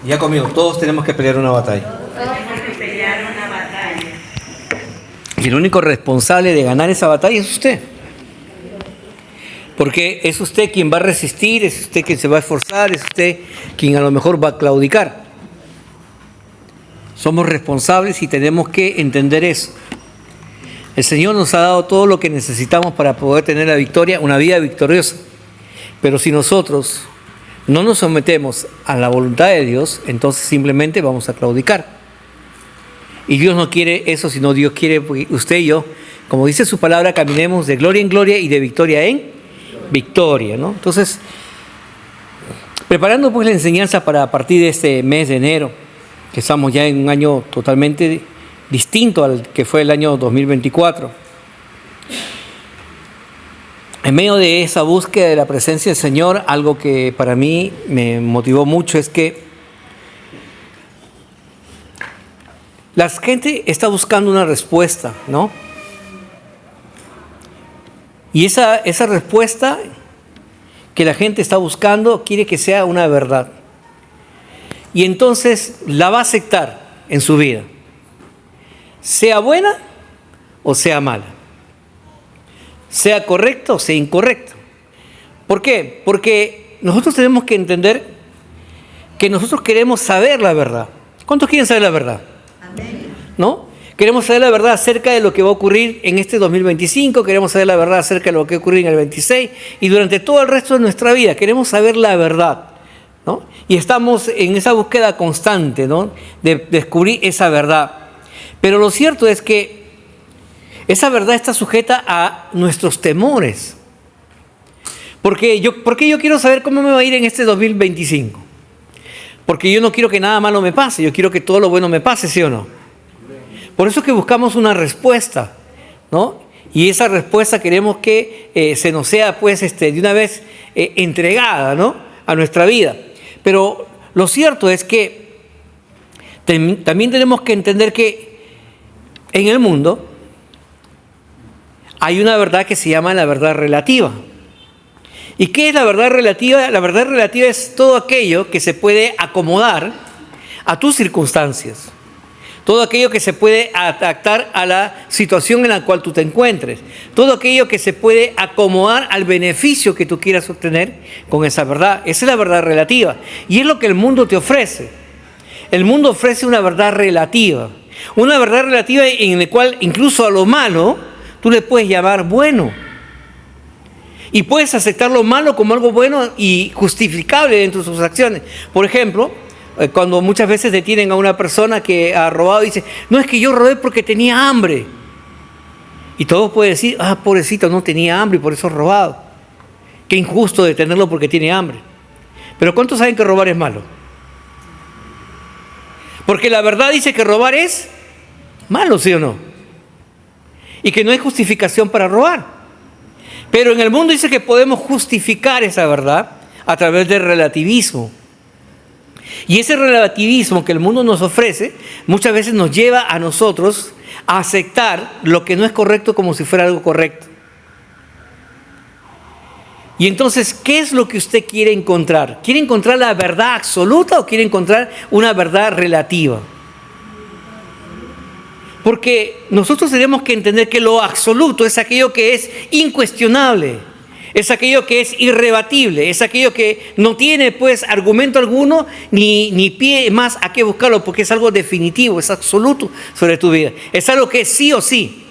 Ya conmigo, todos tenemos que pelear una batalla. Y el único responsable de ganar esa batalla es usted. Porque es usted quien va a resistir, es usted quien se va a esforzar, es usted quien a lo mejor va a claudicar. Somos responsables y tenemos que entender eso. El Señor nos ha dado todo lo que necesitamos para poder tener la victoria, una vida victoriosa. Pero si nosotros no nos sometemos a la voluntad de Dios, entonces simplemente vamos a claudicar. Y Dios no quiere eso, sino Dios quiere que usted y yo, como dice su palabra, caminemos de gloria en gloria y de victoria en victoria, ¿no? Entonces, preparando pues la enseñanza para a partir de este mes de enero, que estamos ya en un año totalmente distinto al que fue el año 2024. En medio de esa búsqueda de la presencia del Señor, algo que para mí me motivó mucho es que la gente está buscando una respuesta, ¿no? Y esa respuesta que la gente está buscando quiere que sea una verdad. Y entonces la va a aceptar en su vida, sea buena o sea mala, sea correcta o sea incorrecta. ¿Por qué? Porque nosotros tenemos que entender que nosotros queremos saber la verdad. ¿Cuántos quieren saber la verdad? ¿No? Queremos saber la verdad acerca de lo que va a ocurrir en este 2025, queremos saber la verdad acerca de lo que va a ocurrir en el 26 y durante todo el resto de nuestra vida. Queremos saber la verdad, ¿no? Y estamos en esa búsqueda constante, ¿no? De descubrir esa verdad. Pero lo cierto es que esa verdad está sujeta a nuestros temores. ¿Por qué yo quiero saber cómo me va a ir en este 2025? Porque yo no quiero que nada malo me pase, yo quiero que todo lo bueno me pase, ¿sí o no? Por eso es que buscamos una respuesta, ¿no? Y esa respuesta queremos que se nos sea, pues, de una vez entregada, ¿no? A nuestra vida. Pero lo cierto es que también tenemos que entender que en el mundo hay una verdad que se llama la verdad relativa. ¿Y qué es la verdad relativa? La verdad relativa es todo aquello que se puede acomodar a tus circunstancias. Todo aquello que se puede adaptar a la situación en la cual tú te encuentres. Todo aquello que se puede acomodar al beneficio que tú quieras obtener con esa verdad. Esa es la verdad relativa. Y es lo que el mundo te ofrece. El mundo ofrece una verdad relativa. Una verdad relativa en la cual incluso a lo malo tú le puedes llamar bueno. Y puedes aceptar lo malo como algo bueno y justificable dentro de sus acciones. Por ejemplo, cuando muchas veces detienen a una persona que ha robado y dice, no, es que yo robé porque tenía hambre. Y todos pueden decir, pobrecito, no tenía hambre y por eso ha robado. Qué injusto detenerlo porque tiene hambre. Pero ¿cuántos saben que robar es malo? Porque la verdad dice que robar es malo, ¿sí o no? Y que no hay justificación para robar. Pero en el mundo dice que podemos justificar esa verdad a través del relativismo. Y ese relativismo que el mundo nos ofrece muchas veces nos lleva a nosotros a aceptar lo que no es correcto como si fuera algo correcto. Y entonces, ¿qué es lo que usted quiere encontrar? ¿Quiere encontrar la verdad absoluta o quiere encontrar una verdad relativa? Porque nosotros tenemos que entender que lo absoluto es aquello que es incuestionable. Es aquello que es irrebatible, es aquello que no tiene pues argumento alguno ni pie más a qué buscarlo, porque es algo definitivo, es absoluto sobre tu vida. Es algo que es sí o sí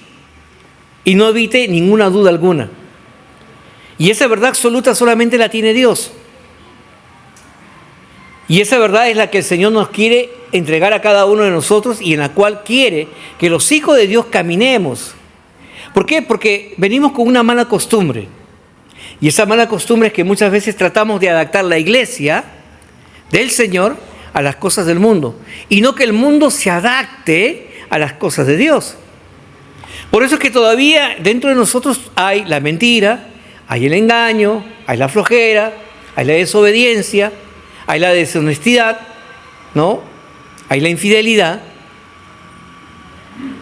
y no evite ninguna duda alguna. Y esa verdad absoluta solamente la tiene Dios. Y esa verdad es la que el Señor nos quiere entregar a cada uno de nosotros y en la cual quiere que los hijos de Dios caminemos. ¿Por qué? Porque venimos con una mala costumbre. Y esa mala costumbre es que muchas veces tratamos de adaptar la iglesia del Señor a las cosas del mundo. Y no que el mundo se adapte a las cosas de Dios. Por eso es que todavía dentro de nosotros hay la mentira, hay el engaño, hay la flojera, hay la desobediencia, hay la deshonestidad, ¿no? Hay la infidelidad.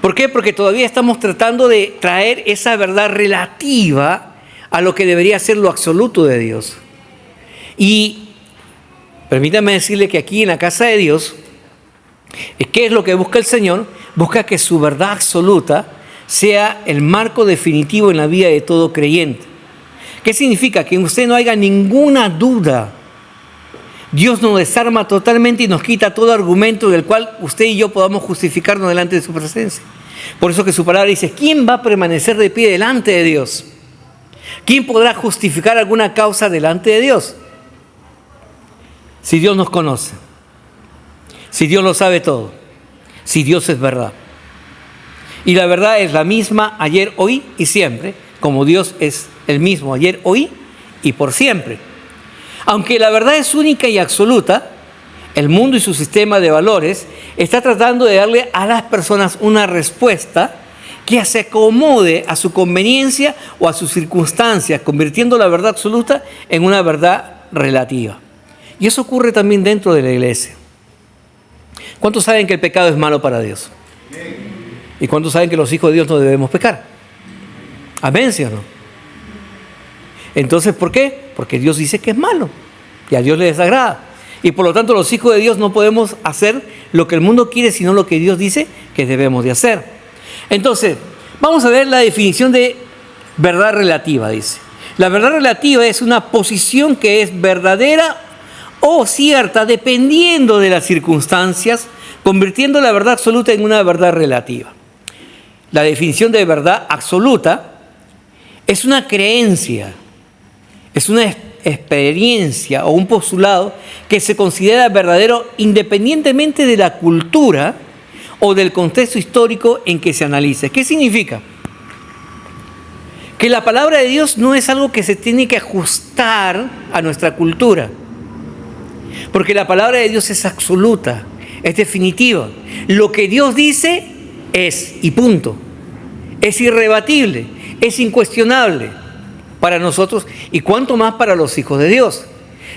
¿Por qué? Porque todavía estamos tratando de traer esa verdad relativa a lo que debería ser lo absoluto de Dios. Y Permítame decirle que aquí en la casa de Dios, ¿qué es lo que busca el Señor? Busca que su verdad absoluta sea el marco definitivo en la vida de todo creyente. ¿Qué significa? Que en usted no haya ninguna duda. Dios nos desarma totalmente y nos quita todo argumento del cual usted y yo podamos justificarnos delante de su presencia. Por eso que su palabra dice, ¿quién va a permanecer de pie delante de Dios? ¿Quién podrá justificar alguna causa delante de Dios? Si Dios nos conoce, si Dios lo sabe todo, si Dios es verdad. Y la verdad es la misma ayer, hoy y siempre, como Dios es el mismo ayer, hoy y por siempre. Aunque la verdad es única y absoluta, el mundo y su sistema de valores está tratando de darle a las personas una respuesta que se acomode a su conveniencia o a sus circunstancias, convirtiendo la verdad absoluta en una verdad relativa. Y eso ocurre también dentro de la iglesia. ¿Cuántos saben que el pecado es malo para Dios? ¿Y cuántos saben que los hijos de Dios no debemos pecar? Amén, ¿sí o no? Entonces, ¿por qué? Porque Dios dice que es malo y a Dios le desagrada. Y por lo tanto los hijos de Dios no podemos hacer lo que el mundo quiere, sino lo que Dios dice que debemos de hacer. Entonces, vamos a ver la definición de verdad relativa, dice. La verdad relativa es una posición que es verdadera o cierta dependiendo de las circunstancias, convirtiendo la verdad absoluta en una verdad relativa. La definición de verdad absoluta es una creencia, es una experiencia o un postulado que se considera verdadero independientemente de la cultura o del contexto histórico en que se analice. ¿Qué significa? Que la palabra de Dios no es algo que se tiene que ajustar a nuestra cultura, porque la palabra de Dios es absoluta, es definitiva. Lo que Dios dice es, y punto. Es irrebatible, es incuestionable para nosotros y cuanto más para los hijos de Dios.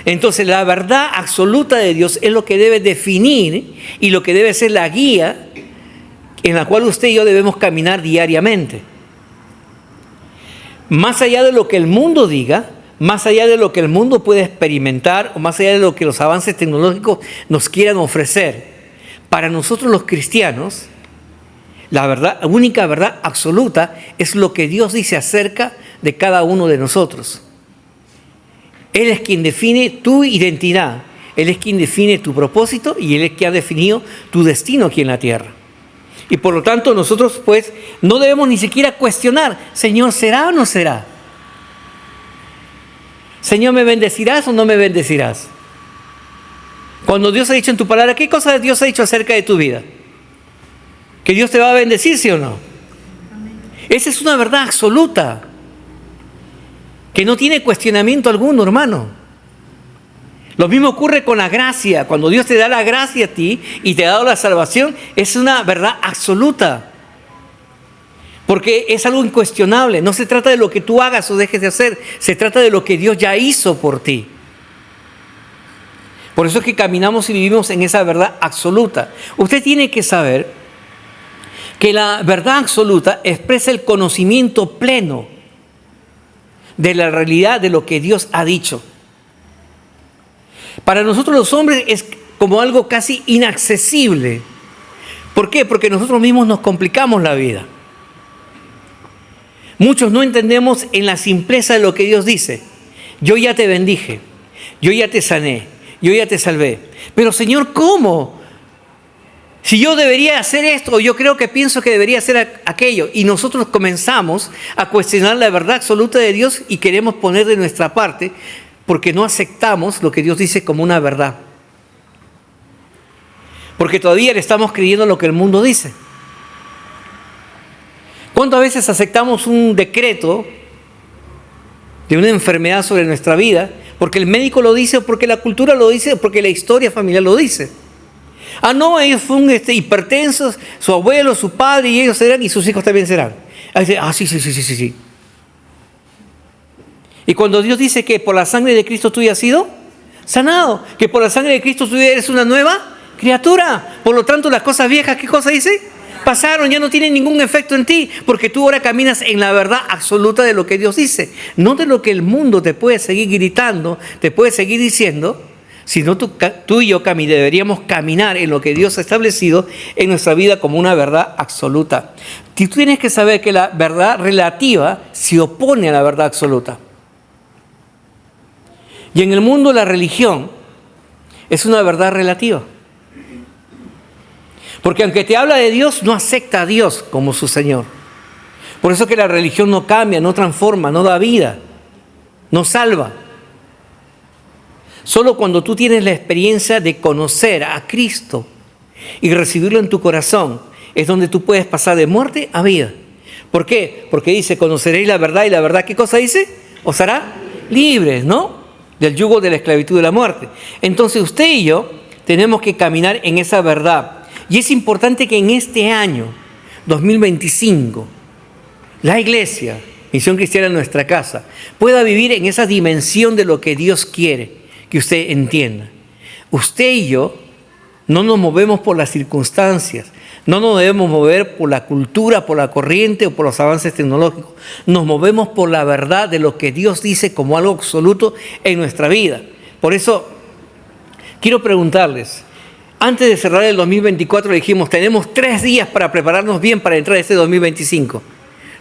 Entonces la verdad absoluta de Dios es lo que debe definir y lo que debe ser la guía en la cual usted y yo debemos caminar diariamente. Más allá de lo que el mundo diga, más allá de lo que el mundo puede experimentar o más allá de lo que los avances tecnológicos nos quieran ofrecer, para nosotros los cristianos, la verdad, la única verdad absoluta es lo que Dios dice acerca de cada uno de nosotros. Él es quien define tu identidad, Él es quien define tu propósito y Él es quien ha definido tu destino aquí en la tierra. Y por lo tanto nosotros pues no debemos ni siquiera cuestionar, Señor, ¿será o no será? Señor, ¿me bendecirás o no me bendecirás? Cuando Dios ha dicho en tu palabra, ¿qué cosa Dios ha dicho acerca de tu vida? ¿Que Dios te va a bendecir, sí o no? Esa es una verdad absoluta, que no tiene cuestionamiento alguno, hermano. Lo mismo ocurre con la gracia. Cuando Dios te da la gracia a ti y te ha dado la salvación, es una verdad absoluta. Porque es algo incuestionable. No se trata de lo que tú hagas o dejes de hacer. Se trata de lo que Dios ya hizo por ti. Por eso es que caminamos y vivimos en esa verdad absoluta. Usted tiene que saber que la verdad absoluta expresa el conocimiento pleno de la realidad de lo que Dios ha dicho. Para nosotros los hombres es como algo casi inaccesible. ¿Por qué? Porque nosotros mismos nos complicamos la vida. Muchos no entendemos en la simpleza de lo que Dios dice. Yo ya te bendije, yo ya te sané, yo ya te salvé. Pero Señor, ¿cómo? Si yo debería hacer esto, o yo creo que pienso que debería hacer aquello, y nosotros comenzamos a cuestionar la verdad absoluta de Dios y queremos poner de nuestra parte porque no aceptamos lo que Dios dice como una verdad. Porque todavía le estamos creyendo lo que el mundo dice. ¿Cuántas veces aceptamos un decreto de una enfermedad sobre nuestra vida porque el médico lo dice, o porque la cultura lo dice, o porque la historia familiar lo dice? Ah, no, ellos fueron hipertensos, su abuelo, su padre, y ellos serán, y sus hijos también serán. Ah, sí. Y cuando Dios dice que por la sangre de Cristo tú ya has sido sanado, que por la sangre de Cristo tú eres una nueva criatura, por lo tanto las cosas viejas, ¿qué cosa dice? Pasaron, ya no tienen ningún efecto en ti, porque tú ahora caminas en la verdad absoluta de lo que Dios dice, no de lo que el mundo te puede seguir gritando, te puede seguir diciendo, sino tú y yo deberíamos caminar en lo que Dios ha establecido en nuestra vida como una verdad absoluta. Tú tienes que saber que la verdad relativa se opone a la verdad absoluta. Y en el mundo la religión es una verdad relativa. Porque aunque te habla de Dios, no acepta a Dios como su Señor. Por eso que la religión no cambia, no transforma, no da vida, no salva. Solo cuando tú tienes la experiencia de conocer a Cristo y recibirlo en tu corazón, es donde tú puedes pasar de muerte a vida. ¿Por qué? Porque dice, conoceréis la verdad, y la verdad, ¿qué cosa dice? Os hará libres, ¿no? Del yugo de la esclavitud de la muerte. Entonces usted y yo tenemos que caminar en esa verdad. Y es importante que en este año, 2025, la iglesia, Misión Cristiana en nuestra casa, pueda vivir en esa dimensión de lo que Dios quiere que usted entienda. Usted y yo no nos movemos por las circunstancias, no nos debemos mover por la cultura, por la corriente o por los avances tecnológicos. Nos movemos por la verdad de lo que Dios dice como algo absoluto en nuestra vida. Por eso, quiero preguntarles, antes de cerrar el 2024 dijimos, tenemos 3 días para prepararnos bien para entrar a este 2025.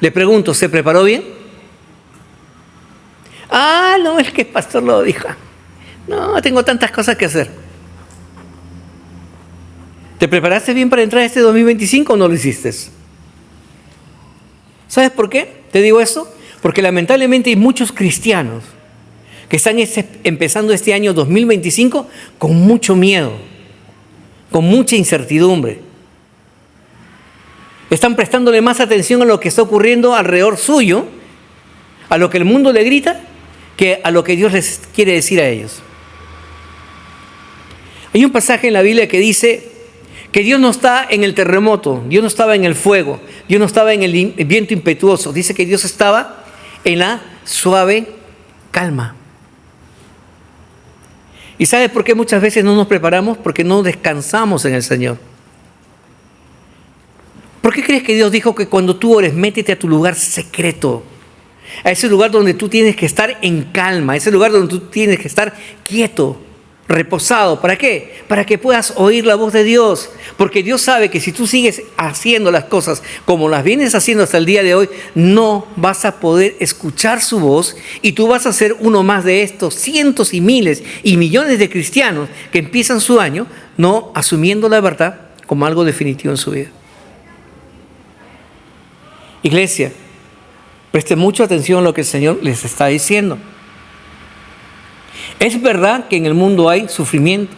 Le pregunto, ¿se preparó bien? No, es que el pastor lo dijo. No, tengo tantas cosas que hacer. ¿Te preparaste bien para entrar a este 2025 o no lo hiciste? ¿Sabes por qué te digo esto? Porque lamentablemente hay muchos cristianos que están empezando este año 2025 con mucho miedo, con mucha incertidumbre. Están prestándole más atención a lo que está ocurriendo alrededor suyo, a lo que el mundo le grita, que a lo que Dios les quiere decir a ellos. Hay un pasaje en la Biblia que dice que Dios no está en el terremoto, Dios no estaba en el fuego, Dios no estaba en el viento impetuoso. Dice que Dios estaba en la suave calma. ¿Y sabes por qué muchas veces no nos preparamos? Porque no descansamos en el Señor. ¿Por qué crees que Dios dijo que cuando tú ores, métete a tu lugar secreto? A ese lugar donde tú tienes que estar en calma, a ese lugar donde tú tienes que estar quieto, reposado. ¿Para qué? Para que puedas oír la voz de Dios. Porque Dios sabe que si tú sigues haciendo las cosas como las vienes haciendo hasta el día de hoy, no vas a poder escuchar su voz y tú vas a ser uno más de estos cientos y miles y millones de cristianos que empiezan su año no asumiendo la verdad como algo definitivo en su vida. Iglesia, preste mucha atención a lo que el Señor les está diciendo. Es verdad que en el mundo hay sufrimiento.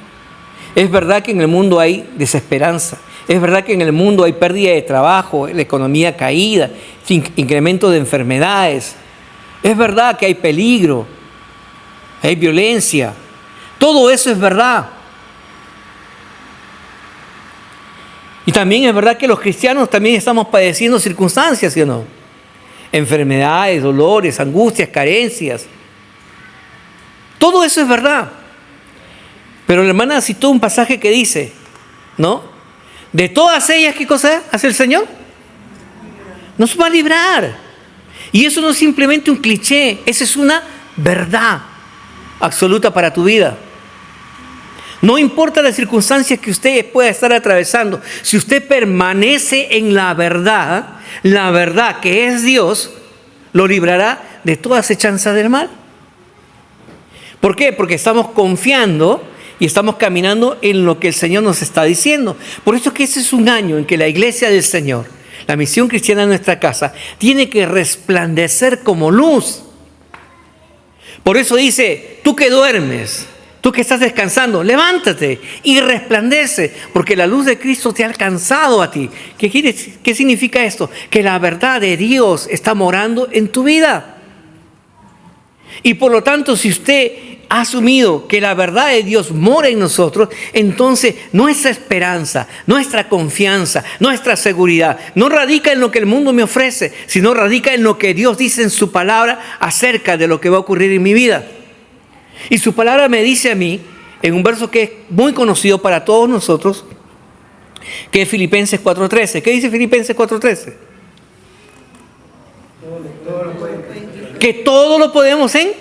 Es verdad que en el mundo hay desesperanza. Es verdad que en el mundo hay pérdida de trabajo, la economía caída, incremento de enfermedades. Es verdad que hay peligro, hay violencia. Todo eso es verdad. Y también es verdad que los cristianos también estamos padeciendo circunstancias, ¿sí o no? Enfermedades, dolores, angustias, carencias. Todo eso es verdad. Pero la hermana citó un pasaje que dice, ¿no? De todas ellas, ¿qué cosa hace el Señor? Nos va a librar. Y eso no es simplemente un cliché, esa es una verdad absoluta para tu vida. No importa las circunstancias que usted pueda estar atravesando, si usted permanece en la verdad que es Dios, lo librará de toda acechanza del mal. ¿Por qué? Porque estamos confiando y estamos caminando en lo que el Señor nos está diciendo. Por eso es que ese es un año en que la iglesia del Señor, la misión cristiana en nuestra casa, tiene que resplandecer como luz. Por eso dice, tú que duermes, tú que estás descansando, levántate y resplandece, porque la luz de Cristo te ha alcanzado a ti. ¿Qué significa esto? Que la verdad de Dios está morando en tu vida. Y por lo tanto, si usted ha asumido que la verdad de Dios mora en nosotros, entonces nuestra esperanza, nuestra confianza, nuestra seguridad no radica en lo que el mundo me ofrece, sino radica en lo que Dios dice en su palabra acerca de lo que va a ocurrir en mi vida. Y su palabra me dice a mí, en un verso que es muy conocido para todos nosotros, que es Filipenses 4:13. ¿Qué dice Filipenses 4:13? Que todo lo podemos en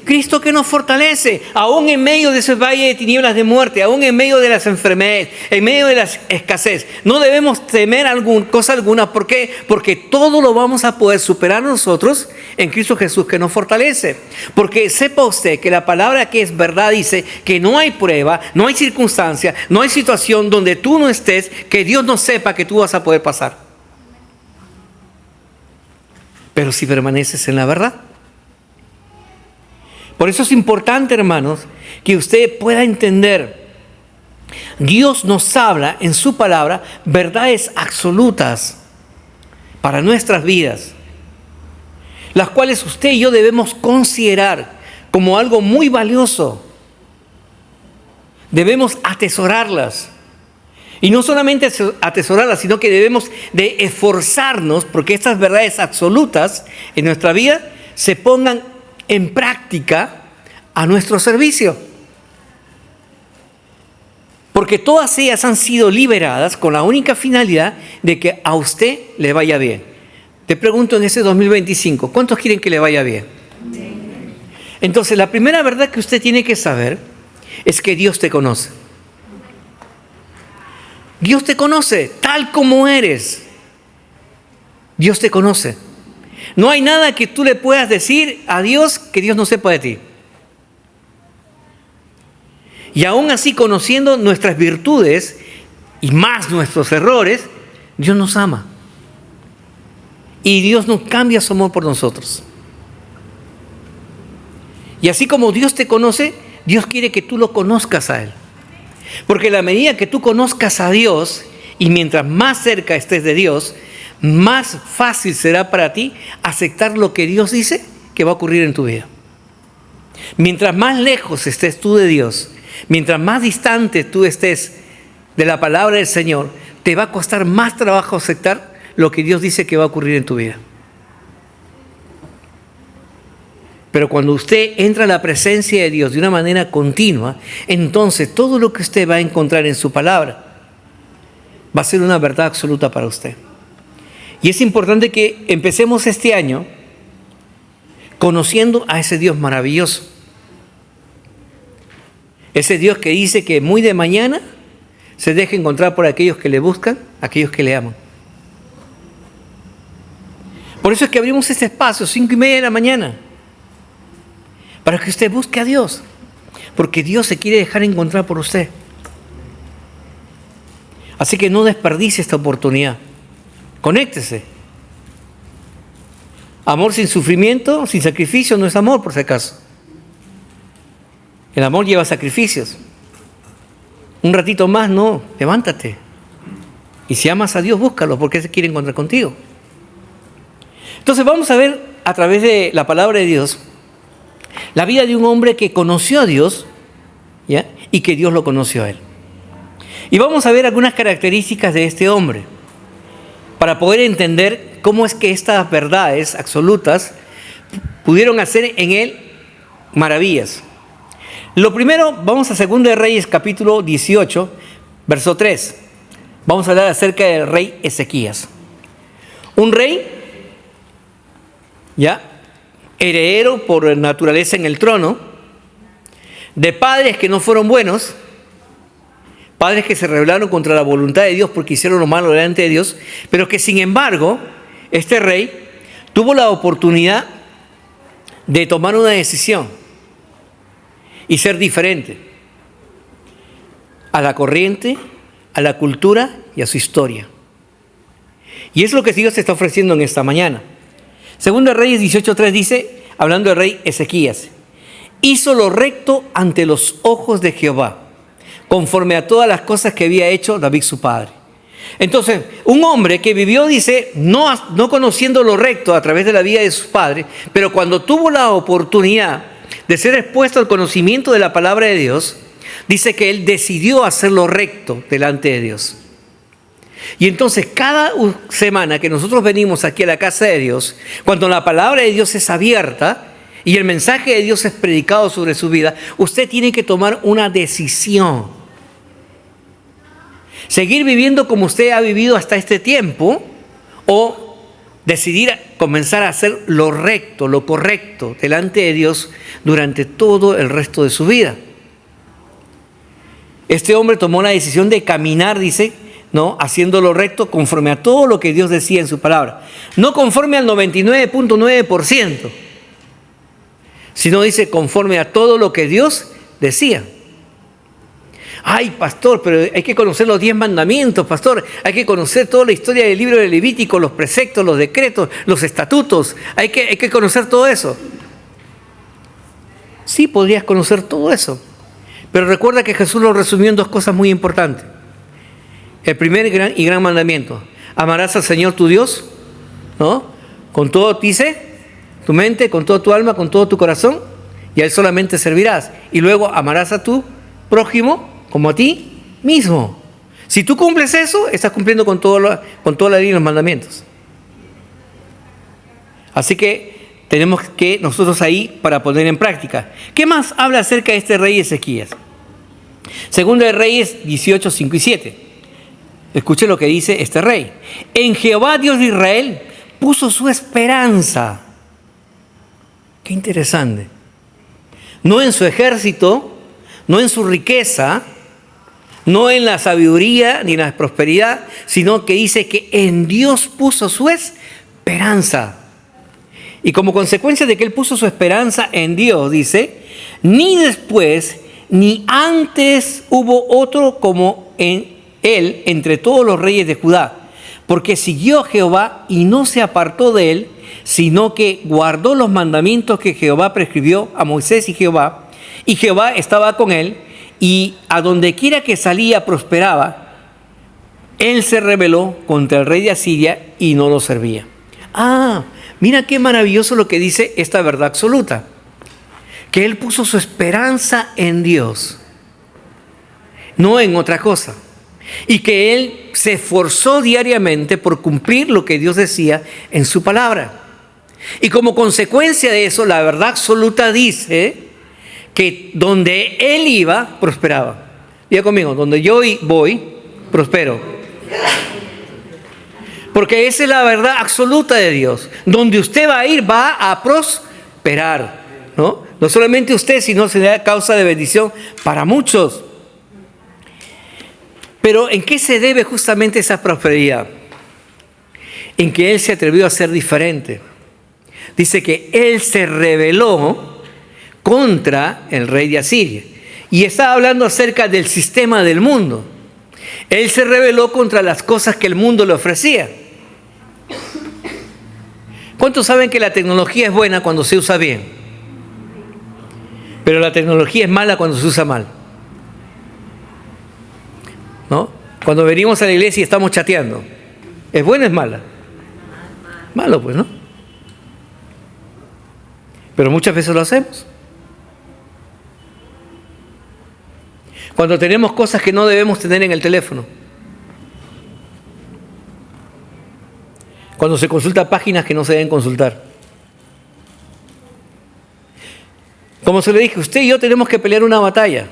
Cristo que nos fortalece, aún en medio de ese valle de tinieblas de muerte, aún en medio de las enfermedades, en medio de la escasez. No debemos temer cosa alguna. ¿Por qué? Porque todo lo vamos a poder superar nosotros en Cristo Jesús que nos fortalece. Porque sepa usted que la palabra que es verdad dice que no hay prueba, no hay circunstancia, no hay situación donde tú no estés, que Dios no sepa que tú vas a poder pasar. Pero si permaneces en la verdad. Por eso es importante, hermanos, que usted pueda entender. Dios nos habla en su palabra verdades absolutas para nuestras vidas, las cuales usted y yo debemos considerar como algo muy valioso. Debemos atesorarlas. Y no solamente atesorarlas, sino que debemos de esforzarnos porque estas verdades absolutas en nuestra vida se pongan en práctica a nuestro servicio. Porque todas ellas han sido liberadas con la única finalidad de que a usted le vaya bien. Te pregunto en ese 2025, ¿cuántos quieren que le vaya bien? Entonces, la primera verdad que usted tiene que saber es que Dios te conoce. Dios te conoce tal como eres. Dios te conoce. No hay nada que tú le puedas decir a Dios que Dios no sepa de ti. Y aún así, conociendo nuestras virtudes y más nuestros errores, Dios nos ama. Y Dios no cambia su amor por nosotros. Y así como Dios te conoce, Dios quiere que tú lo conozcas a Él. Porque a la medida que tú conozcas a Dios y mientras más cerca estés de Dios, más fácil será para ti aceptar lo que Dios dice que va a ocurrir en tu vida. Mientras más lejos estés tú de Dios, mientras más distante tú estés de la palabra del Señor, te va a costar más trabajo aceptar lo que Dios dice que va a ocurrir en tu vida. Pero cuando usted entra a la presencia de Dios de una manera continua, entonces todo lo que usted va a encontrar en su palabra va a ser una verdad absoluta para usted. Y es importante que empecemos este año conociendo a ese Dios maravilloso. Ese Dios que dice que muy de mañana se deja encontrar por aquellos que le buscan, aquellos que le aman. Por eso es que abrimos este espacio, 5:30 de la mañana, para que usted busque a Dios, porque Dios se quiere dejar encontrar por usted. Así que no desperdicie esta oportunidad. Conéctese. Amor sin sufrimiento, sin sacrificio, no es amor, por si acaso. El amor lleva sacrificios. Un ratito más, no, levántate. Y si amas a Dios, búscalo, porque Él se quiere encontrar contigo. Entonces vamos a ver a través de la palabra de Dios la vida de un hombre que conoció a Dios, ¿ya? Y que Dios lo conoció a él. Y vamos a ver algunas características de este hombre para poder entender cómo es que estas verdades absolutas pudieron hacer en él maravillas. Lo primero, vamos a 2 de Reyes, capítulo 18, verso 3. Vamos a hablar acerca del rey Ezequías. Un rey, ¿ya?, heredero por naturaleza en el trono, de padres que no fueron buenos, padres que se rebelaron contra la voluntad de Dios porque hicieron lo malo delante de Dios, pero que sin embargo, este rey tuvo la oportunidad de tomar una decisión y ser diferente a la corriente, a la cultura y a su historia. Y es lo que Dios te está ofreciendo en esta mañana. 2 de Reyes 18:3 dice, hablando del rey Ezequías, hizo lo recto ante los ojos de Jehová, conforme a todas las cosas que había hecho David su padre. Entonces, un hombre que vivió, dice, no conociendo lo recto a través de la vida de sus padres, pero cuando tuvo la oportunidad de ser expuesto al conocimiento de la palabra de Dios, dice que él decidió hacer lo recto delante de Dios. Y entonces cada semana que nosotros venimos aquí a la casa de Dios, cuando la palabra de Dios es abierta y el mensaje de Dios es predicado sobre su vida, usted tiene que tomar una decisión. Seguir viviendo como usted ha vivido hasta este tiempo o decidir comenzar a hacer lo recto, lo correcto delante de Dios durante todo el resto de su vida. Este hombre tomó la decisión de caminar, dice, ¿no?, haciendo lo recto conforme a todo lo que Dios decía en su palabra. No conforme al 99.9%, sino dice conforme a todo lo que Dios decía. Ay, pastor, pero hay que conocer los 10 mandamientos, pastor. Hay que conocer toda la historia del libro de Levítico, los preceptos, los decretos, los estatutos. Hay que conocer todo eso. Sí, podrías conocer todo eso. Pero recuerda que Jesús lo resumió en 2 cosas muy importantes. El primer y gran mandamiento: amarás al Señor tu Dios, ¿no?, con todo, dice, tu mente, con toda tu alma, con todo tu corazón, y a Él solamente servirás. Y luego amarás a tu prójimo como a ti mismo. Si tú cumples eso, estás cumpliendo con toda la ley y los mandamientos. Así que tenemos que nosotros ahí para poner en práctica. ¿Qué más habla acerca de este rey Ezequías? Segunda de Reyes 18, 5 y 7. Escuche lo que dice este rey. En Jehová Dios de Israel puso su esperanza. Qué interesante. No en su ejército, no en su riqueza, no en la sabiduría ni en la prosperidad, sino que dice que en Dios puso su esperanza. Y como consecuencia de que él puso su esperanza en Dios, dice, ni después ni antes hubo otro como en él entre todos los reyes de Judá, porque siguió a Jehová y no se apartó de él, sino que guardó los mandamientos que Jehová prescribió a Moisés y Jehová estaba con él, y a donde quiera que salía prosperaba. Él se rebeló contra el rey de Asiria y no lo servía. Mira qué maravilloso lo que dice esta verdad absoluta, que él puso su esperanza en Dios, no en otra cosa, y que él se esforzó diariamente por cumplir lo que Dios decía en su palabra. Y como consecuencia de eso, la verdad absoluta dice que donde él iba, prosperaba. Diga conmigo, donde yo voy, prospero. Porque esa es la verdad absoluta de Dios. Donde usted va a ir, va a prosperar, ¿no? No solamente usted, sino será causa de bendición para muchos. Pero ¿en qué se debe justamente esa prosperidad? En que él se atrevió a ser diferente. Dice que él se rebeló contra el rey de Asiria. Y está hablando acerca del sistema del mundo. Él se rebeló contra las cosas que el mundo le ofrecía. ¿Cuántos saben que la tecnología es buena cuando se usa bien? Pero la tecnología es mala cuando se usa mal, ¿no? Cuando venimos a la iglesia y estamos chateando, ¿es buena o es mala? Malo, pues, ¿no? Pero muchas veces lo hacemos. Cuando tenemos cosas que no debemos tener en el teléfono. Cuando se consulta páginas que no se deben consultar. Como se le dije, usted y yo tenemos que pelear una batalla.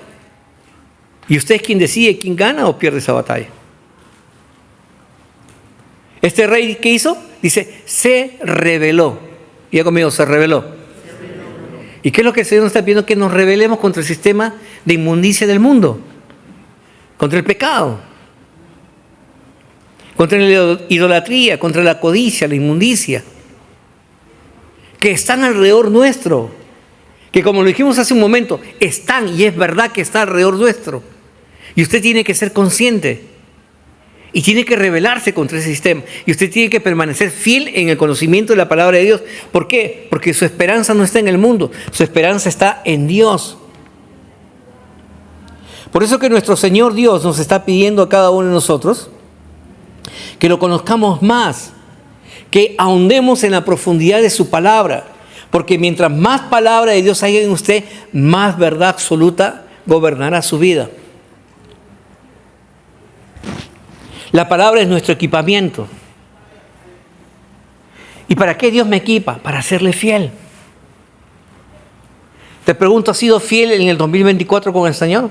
Y usted es quien decide quién gana o pierde esa batalla. Este rey, ¿qué hizo? Dice, se rebeló. Diga conmigo, se rebeló. ¿Y qué es lo que el Señor nos está pidiendo? Que nos rebelemos contra el sistema de inmundicia del mundo, contra el pecado, contra la idolatría, contra la codicia, la inmundicia, que están alrededor nuestro, que como lo dijimos hace un momento, están, y es verdad que está alrededor nuestro. Y usted tiene que ser consciente y tiene que rebelarse contra ese sistema. Y usted tiene que permanecer fiel en el conocimiento de la palabra de Dios. ¿Por qué? Porque su esperanza no está en el mundo, su esperanza está en Dios. Por eso que nuestro Señor Dios nos está pidiendo a cada uno de nosotros que lo conozcamos más, que ahondemos en la profundidad de su palabra. Porque mientras más palabra de Dios haya en usted, más verdad absoluta gobernará su vida. La palabra es nuestro equipamiento. ¿Y para qué Dios me equipa? Para serle fiel. Te pregunto, ¿has sido fiel en el 2024 con el Señor?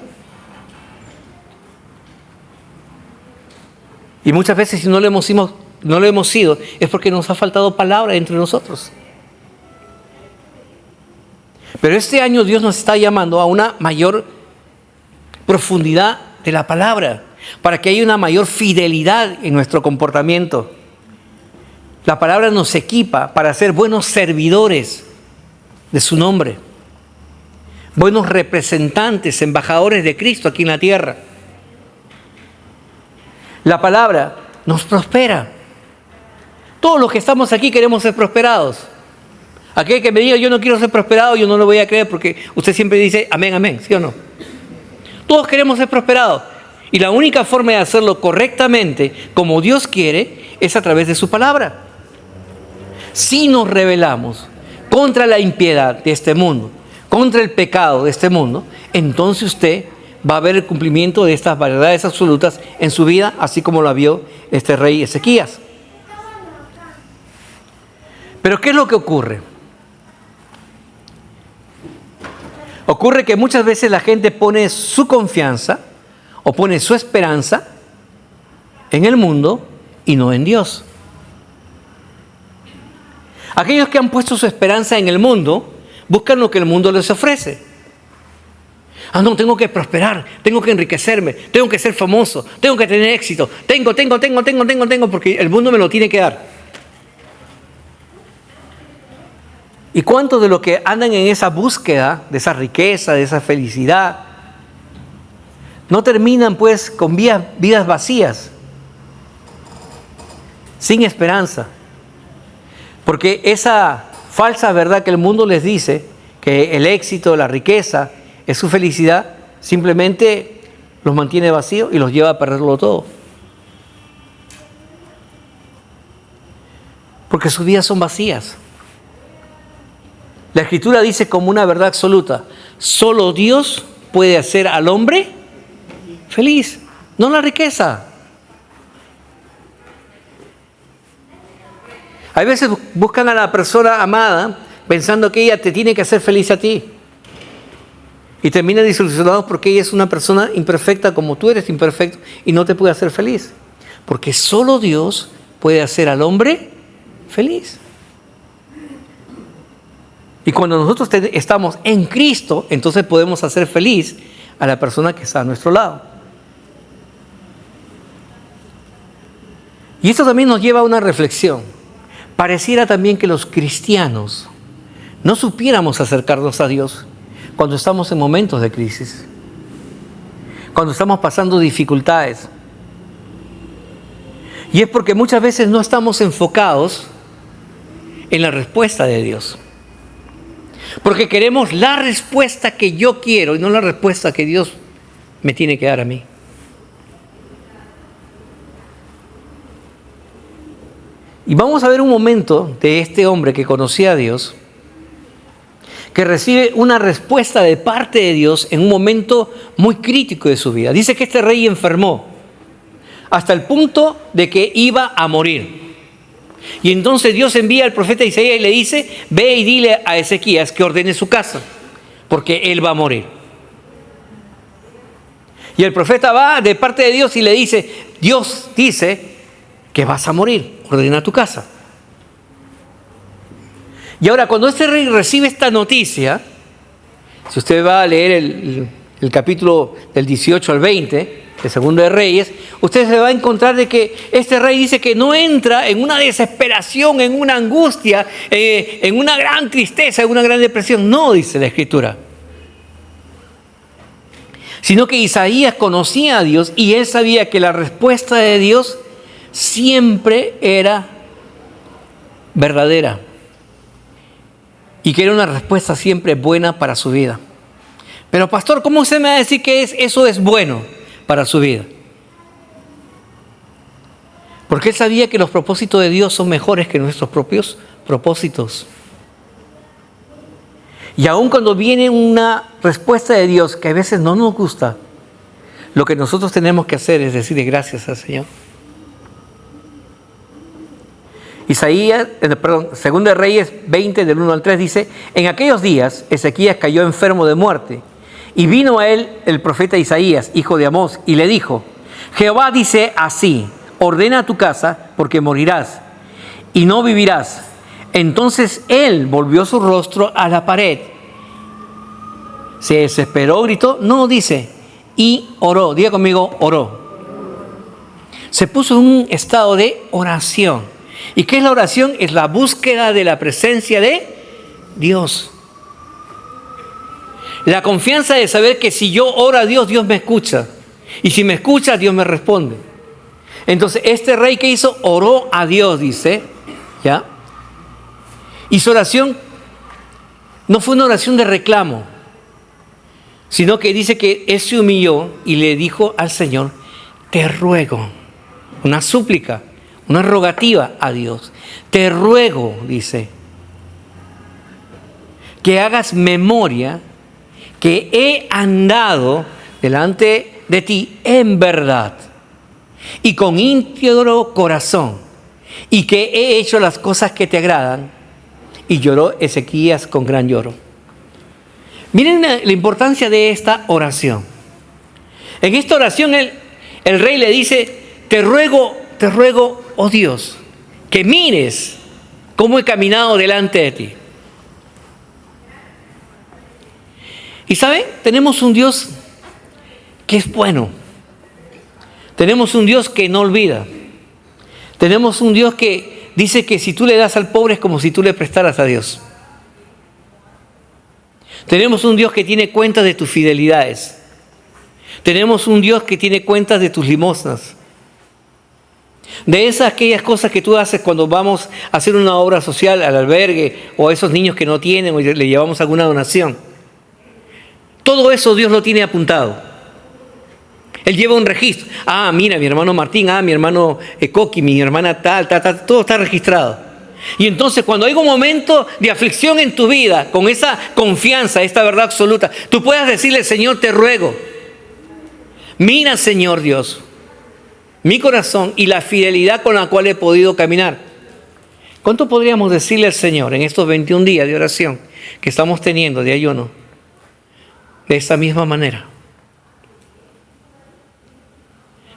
Y muchas veces si no lo hemos no lo hemos sido, es porque nos ha faltado palabra entre nosotros. Pero este año Dios nos está llamando a una mayor profundidad de la palabra, para que haya una mayor fidelidad en nuestro comportamiento. La palabra nos equipa para ser buenos servidores de su nombre, buenos representantes, embajadores de Cristo aquí en la tierra. La palabra nos prospera. Todos los que estamos aquí queremos ser prosperados. Aquel que me diga yo no quiero ser prosperado, yo no lo voy a creer, porque usted siempre dice amén, amén, ¿sí o no? Todos queremos ser prosperados. Y la única forma de hacerlo correctamente, como Dios quiere, es a través de su palabra. Si nos rebelamos contra la impiedad de este mundo, contra el pecado de este mundo, entonces usted va a ver el cumplimiento de estas verdades absolutas en su vida, así como lo vio este rey Ezequías. Pero ¿qué es lo que ocurre? Ocurre que muchas veces la gente pone su confianza o pone su esperanza en el mundo y no en Dios. Aquellos que han puesto su esperanza en el mundo buscan lo que el mundo les ofrece. Ah, no, tengo que prosperar, tengo que enriquecerme, tengo que ser famoso, tengo que tener éxito, tengo, porque el mundo me lo tiene que dar. ¿Y cuántos de los que andan en esa búsqueda de esa riqueza, de esa felicidad, no terminan pues con vidas vacías, sin esperanza? Porque esa falsa verdad que el mundo les dice, que el éxito, la riqueza, es su felicidad, simplemente los mantiene vacíos y los lleva a perderlo todo. Porque sus vidas son vacías. La Escritura dice como una verdad absoluta, solo Dios puede hacer al hombre feliz, no la riqueza. Hay veces buscan a la persona amada pensando que ella te tiene que hacer feliz a ti. Y terminan desilusionados porque ella es una persona imperfecta como tú eres imperfecto y no te puede hacer feliz. Porque solo Dios puede hacer al hombre feliz. Y cuando nosotros estamos en Cristo, entonces podemos hacer feliz a la persona que está a nuestro lado. Y esto también nos lleva a una reflexión. Pareciera también que los cristianos no supiéramos acercarnos a Dios cuando estamos en momentos de crisis, cuando estamos pasando dificultades. Y es porque muchas veces no estamos enfocados en la respuesta de Dios. Porque queremos la respuesta que yo quiero y no la respuesta que Dios me tiene que dar a mí. Y vamos a ver un momento de este hombre que conocía a Dios, que recibe una respuesta de parte de Dios en un momento muy crítico de su vida. Dice que este rey enfermó hasta el punto de que iba a morir. Y entonces Dios envía al profeta Isaías y le dice, ve y dile a Ezequías que ordene su casa, porque él va a morir. Y el profeta va de parte de Dios y le dice, Dios dice que vas a morir, ordena tu casa. Y ahora cuando este rey recibe esta noticia, si usted va a leer el capítulo del 18 al 20, de Segundo de Reyes, usted se va a encontrar de que este rey dice que no entra en una desesperación, en una angustia, en una gran tristeza, en una gran depresión. No, dice la Escritura. Sino que Isaías conocía a Dios y él sabía que la respuesta de Dios siempre era verdadera. Y que era una respuesta siempre buena para su vida. Pero pastor, ¿cómo usted me va a decir que eso es bueno para su vida? Porque él sabía que los propósitos de Dios son mejores que nuestros propios propósitos. Y aun cuando viene una respuesta de Dios que a veces no nos gusta, lo que nosotros tenemos que hacer es decirle gracias al Señor. Segundo de Reyes 20, del 1 al 3 dice, en aquellos días Ezequías cayó enfermo de muerte y vino a él el profeta Isaías, hijo de Amós, y le dijo, Jehová dice así, ordena tu casa, porque morirás y no vivirás. Entonces él volvió su rostro a la pared. Se desesperó, gritó, no, dice, y oró. Diga conmigo, oró. Se puso en un estado de oración. ¿Y qué es la oración? Es la búsqueda de la presencia de Dios. La confianza de saber que si yo oro a Dios, Dios me escucha. Y si me escucha, Dios me responde. Entonces, este rey que hizo, oró a Dios, dice, ¿ya? Y su oración no fue una oración de reclamo, sino que dice que él se humilló y le dijo al Señor, te ruego, una súplica, una rogativa a Dios. Te ruego, dice, que hagas memoria que he andado delante de ti en verdad y con íntegro corazón, y que he hecho las cosas que te agradan. Y lloró Ezequías con gran lloro. Miren la importancia de esta oración. En esta oración el rey le dice, te ruego, oh Dios, que mires cómo he caminado delante de ti. Y ¿sabe? Tenemos un Dios que es bueno. Tenemos un Dios que no olvida. Tenemos un Dios que dice que si tú le das al pobre es como si tú le prestaras a Dios. Tenemos un Dios que tiene cuenta de tus fidelidades. Tenemos un Dios que tiene cuentas de tus limosnas. De aquellas cosas que tú haces cuando vamos a hacer una obra social al albergue o a esos niños que no tienen o le llevamos alguna donación. Todo eso Dios lo tiene apuntado. Él lleva un registro. Ah, mira, mi hermano Martín, mi hermano Coqui, mi hermana tal, todo está registrado. Y entonces cuando hay un momento de aflicción en tu vida, con esa confianza, esta verdad absoluta, tú puedas decirle, Señor, te ruego, mira, Señor Dios, mi corazón y la fidelidad con la cual he podido caminar. ¿Cuánto podríamos decirle al Señor en estos 21 días de oración que estamos teniendo de ayuno? De esa misma manera.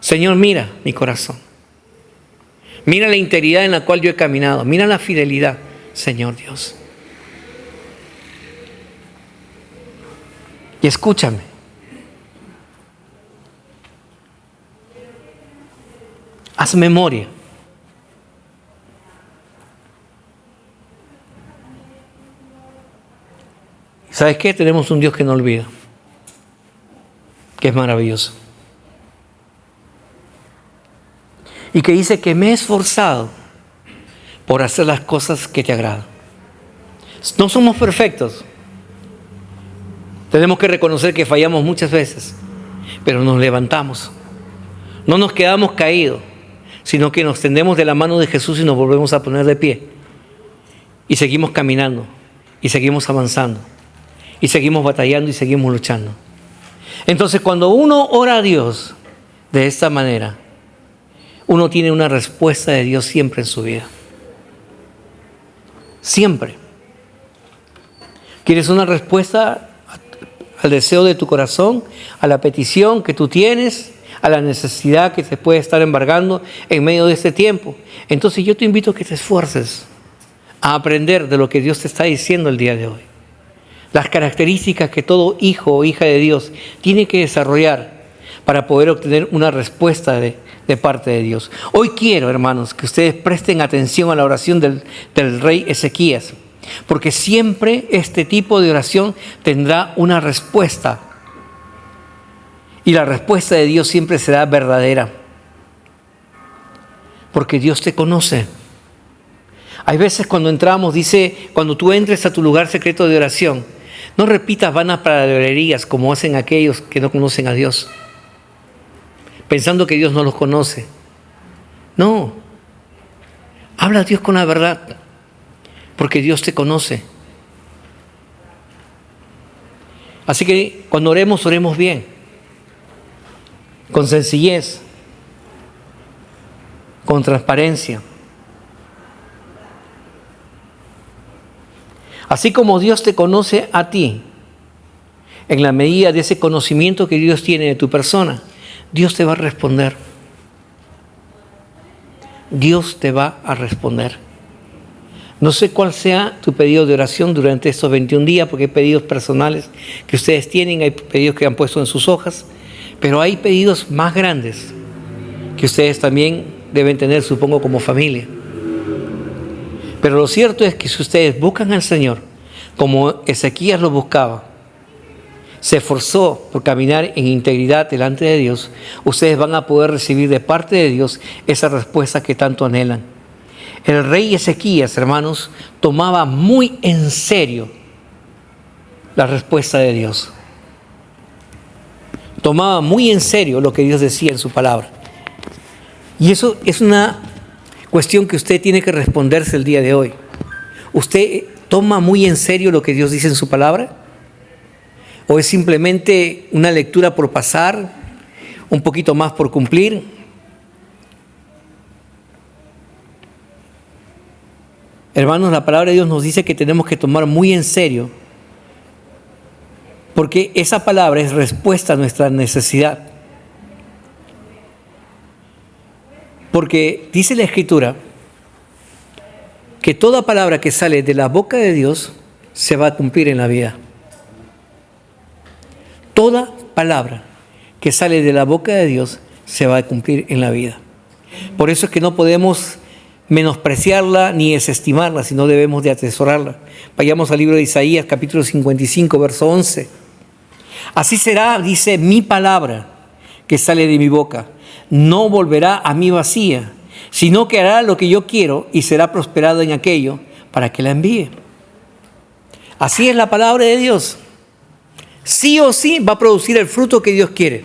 Señor, mira mi corazón. Mira la integridad en la cual yo he caminado. Mira la fidelidad, Señor Dios. Y escúchame. Haz memoria. ¿Sabes qué? Tenemos un Dios que no olvida. Que es maravilloso. Y que dice que me he esforzado por hacer las cosas que te agradan. No somos perfectos. Tenemos que reconocer que fallamos muchas veces, pero nos levantamos. No nos quedamos caídos, sino que nos tendemos de la mano de Jesús y nos volvemos a poner de pie. Y seguimos caminando, y seguimos avanzando, y seguimos batallando y seguimos luchando. Entonces, cuando uno ora a Dios de esta manera, uno tiene una respuesta de Dios siempre en su vida. Siempre. ¿Quieres una respuesta al deseo de tu corazón, a la petición que tú tienes, a la necesidad que te puede estar embargando en medio de este tiempo? Entonces yo te invito a que te esfuerces a aprender de lo que Dios te está diciendo el día de hoy. Las características que todo hijo o hija de Dios tiene que desarrollar para poder obtener una respuesta de parte de Dios. Hoy quiero, hermanos, que ustedes presten atención a la oración del rey Ezequías, porque siempre este tipo de oración tendrá una respuesta. Y la respuesta de Dios siempre será verdadera, porque Dios te conoce. Hay veces cuando entramos, dice, cuando tú entres a tu lugar secreto de oración, no repitas vanas palabrerías como hacen aquellos que no conocen a Dios, pensando que Dios no los conoce. No. Habla a Dios con la verdad, porque Dios te conoce. Así que cuando oremos, oremos bien, con sencillez, con transparencia. Así como Dios te conoce a ti, en la medida de ese conocimiento que Dios tiene de tu persona, Dios te va a responder. Dios te va a responder. No sé cuál sea tu pedido de oración durante estos 21 días, porque hay pedidos personales que ustedes tienen, hay pedidos que han puesto en sus hojas, pero hay pedidos más grandes que ustedes también deben tener, supongo, como familia. Pero lo cierto es que si ustedes buscan al Señor, como Ezequías lo buscaba, se esforzó por caminar en integridad delante de Dios, ustedes van a poder recibir de parte de Dios esa respuesta que tanto anhelan. El rey Ezequías, hermanos, tomaba muy en serio la respuesta de Dios. Tomaba muy en serio lo que Dios decía en su palabra. Y eso es una cuestión que usted tiene que responderse el día de hoy. ¿Usted toma muy en serio lo que Dios dice en su palabra? ¿O es simplemente una lectura por pasar, un poquito más por cumplir? Hermanos, la palabra de Dios nos dice que tenemos que tomar muy en serio, porque esa palabra es respuesta a nuestra necesidad. Porque dice la Escritura que toda palabra que sale de la boca de Dios se va a cumplir en la vida. Toda palabra que sale de la boca de Dios se va a cumplir en la vida. Por eso es que no podemos menospreciarla ni desestimarla, sino debemos de atesorarla. Vayamos al libro de Isaías, capítulo 55, verso 11. Así será, dice, mi palabra que sale de mi boca. No volverá a mí vacía, sino que hará lo que yo quiero y será prosperado en aquello para que la envíe. Así es la palabra de Dios. Sí o sí va a producir el fruto que Dios quiere.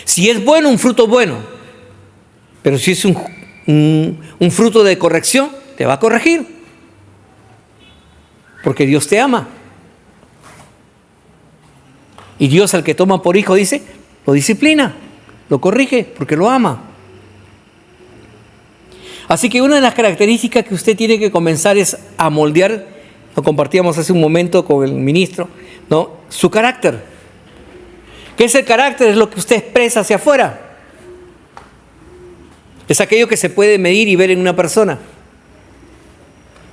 Si es bueno, un fruto bueno. Pero si es un fruto de corrección, te va a corregir. Porque Dios te ama. Y Dios al que toma por hijo, dice, lo disciplina, lo corrige, porque lo ama. Así que una de las características que usted tiene que comenzar es a moldear, lo compartíamos hace un momento con el ministro, ¿no? Su carácter. ¿Qué es el carácter? Es lo que usted expresa hacia afuera. Es aquello que se puede medir y ver en una persona.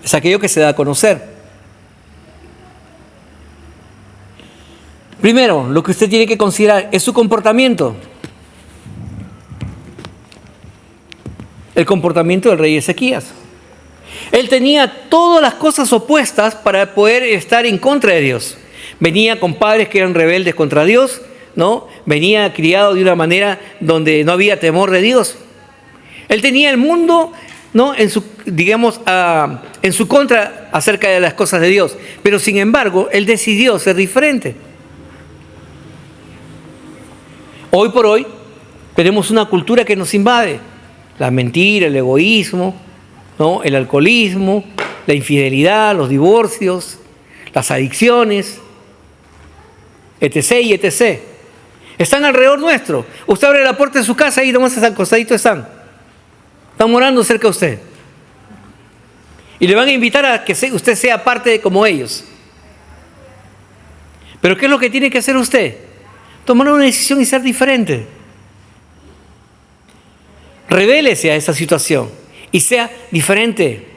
Es aquello que se da a conocer. Primero, lo que usted tiene que considerar es su comportamiento. El comportamiento del rey Ezequías. Él tenía todas las cosas opuestas para poder estar en contra de Dios. Venía con padres que eran rebeldes contra Dios, ¿no? Venía criado de una manera donde no había temor de Dios. Él tenía el mundo, ¿no?, en su contra acerca de las cosas de Dios. Pero sin embargo, él decidió ser diferente. Hoy por hoy tenemos una cultura que nos invade. La mentira, el egoísmo, ¿no?, el alcoholismo, la infidelidad, los divorcios, las adicciones, etc. y etc. Están alrededor nuestro. Usted abre la puerta de su casa y nomás acostaditos están. Están morando cerca de usted. Y le van a invitar a que usted sea parte como ellos. Pero ¿qué es lo que tiene que hacer usted? Tomar una decisión y ser diferente. Revélese a esa situación y sea diferente.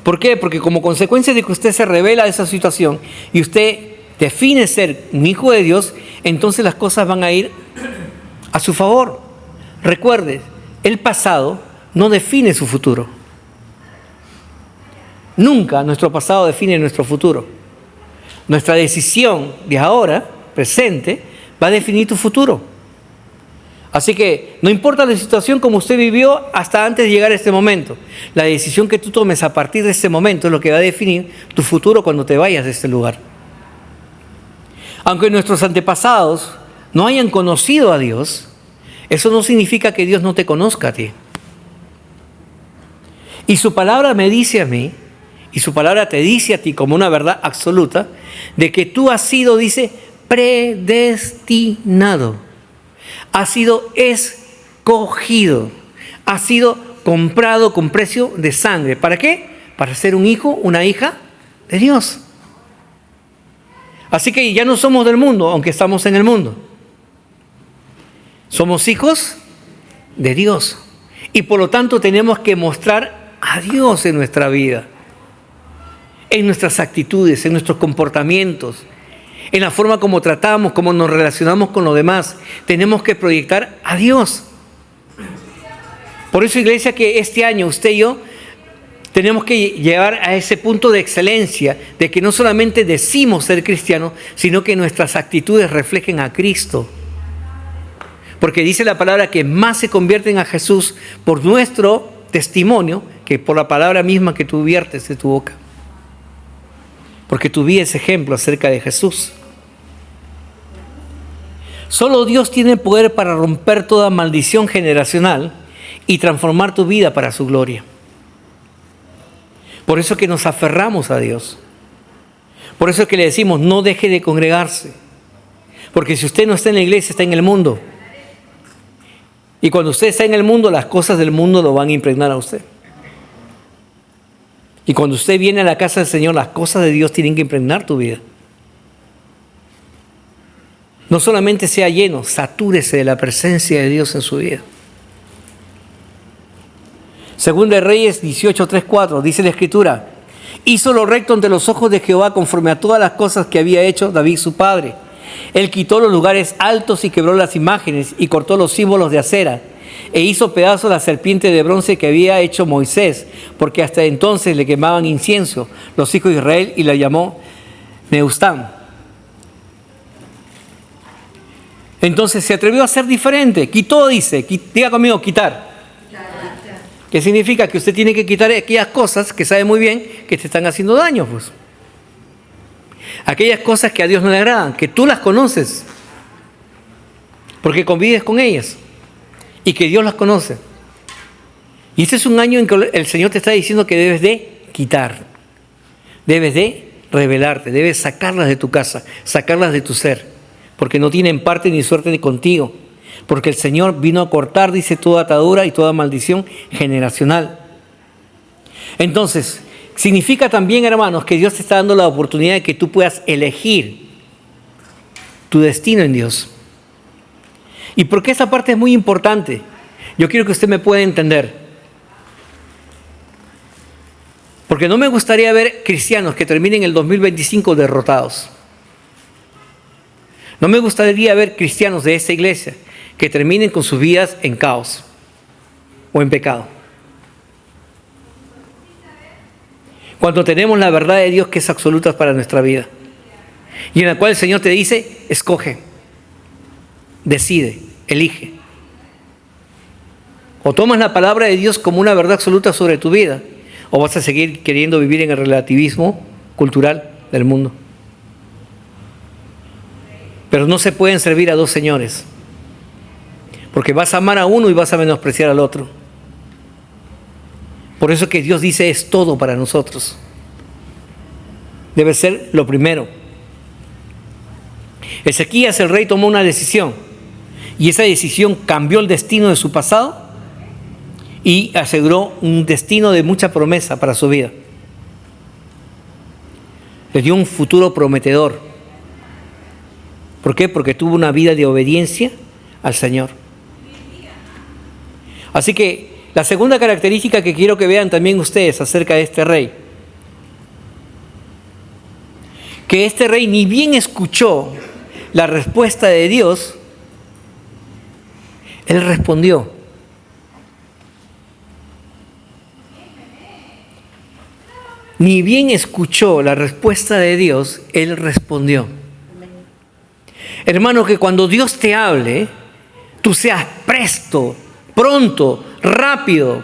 ¿Por qué? Porque como consecuencia de que usted se revela a esa situación y usted define ser un hijo de Dios, entonces las cosas van a ir a su favor. Recuerde, el pasado no define su futuro. Nunca nuestro pasado define nuestro futuro. Nuestra decisión de ahora, presente, va a definir tu futuro. Así que no importa la situación como usted vivió hasta antes de llegar a este momento. La decisión que tú tomes a partir de este momento es lo que va a definir tu futuro cuando te vayas de este lugar. Aunque nuestros antepasados no hayan conocido a Dios, eso no significa que Dios no te conozca a ti. Y su palabra me dice a mí, y su palabra te dice a ti como una verdad absoluta, de que tú has sido, dice, predestinado. Has sido escogido. Has sido comprado con precio de sangre. ¿Para qué? Para ser un hijo, una hija de Dios. Así que ya no somos del mundo, aunque estamos en el mundo. Somos hijos de Dios. Y por lo tanto tenemos que mostrar a Dios en nuestra vida, en nuestras actitudes, en nuestros comportamientos, en la forma como tratamos, cómo nos relacionamos con los demás. Tenemos que proyectar a Dios. Por eso, iglesia, que este año usted y yo tenemos que llegar a ese punto de excelencia, de que no solamente decimos ser cristianos, sino que nuestras actitudes reflejen a Cristo. Porque dice la palabra que más se convierten a Jesús por nuestro testimonio que por la palabra misma que tú viertes de tu boca. Porque tu vida es ejemplo acerca de Jesús. Solo Dios tiene poder para romper toda maldición generacional y transformar tu vida para su gloria. Por eso que nos aferramos a Dios. Por eso que le decimos, no deje de congregarse. Porque si usted no está en la iglesia, está en el mundo. Y cuando usted está en el mundo, las cosas del mundo lo van a impregnar a usted. Y cuando usted viene a la casa del Señor, las cosas de Dios tienen que impregnar tu vida. No solamente sea lleno, satúrese de la presencia de Dios en su vida. Segunda de Reyes 18:3-4, dice la Escritura: hizo lo recto ante los ojos de Jehová conforme a todas las cosas que había hecho David su padre. Él quitó los lugares altos y quebró las imágenes y cortó los símbolos de acera. E hizo pedazos la serpiente de bronce que había hecho Moisés, porque hasta entonces le quemaban incienso los hijos de Israel, y la llamó Neustán. Entonces se atrevió a ser diferente. Quitó, dice, diga conmigo, quitar. ¿Qué significa? Que usted tiene que quitar aquellas cosas que sabe muy bien que te están haciendo daño, pues. Aquellas cosas que a Dios no le agradan, que tú las conoces, porque convives con ellas, y que Dios las conoce. Y este es un año en que el Señor te está diciendo que debes de quitar, debes de rebelarte, debes sacarlas de tu casa, sacarlas de tu ser, porque no tienen parte ni suerte ni contigo. Porque el Señor vino a cortar, dice, toda atadura y toda maldición generacional. Entonces, significa también, hermanos, que Dios te está dando la oportunidad de que tú puedas elegir tu destino en Dios. ¿Y por qué esa parte es muy importante? Yo quiero que usted me pueda entender. Porque no me gustaría ver cristianos que terminen el 2025 derrotados. No me gustaría ver cristianos de esta iglesia que terminen con sus vidas en caos o en pecado. Cuando tenemos la verdad de Dios que es absoluta para nuestra vida, y en la cual el Señor te dice, escoge, decide, elige. O tomas la palabra de Dios como una verdad absoluta sobre tu vida, o vas a seguir queriendo vivir en el relativismo cultural del mundo. Pero no se pueden servir a dos señores, porque vas a amar a uno y vas a menospreciar al otro. Por eso que Dios dice es todo para nosotros. Debe ser lo primero. Ezequías, el rey, tomó una decisión, y esa decisión cambió el destino de su pasado y aseguró un destino de mucha promesa para su vida. Le dio un futuro prometedor. ¿Por qué? Porque tuvo una vida de obediencia al Señor. Así que la segunda característica que quiero que vean también ustedes acerca de este rey, que este rey ni bien escuchó la respuesta de Dios, él respondió. Ni bien escuchó la respuesta de Dios, él respondió. Hermano, que cuando Dios te hable, tú seas presto, pronto, rápido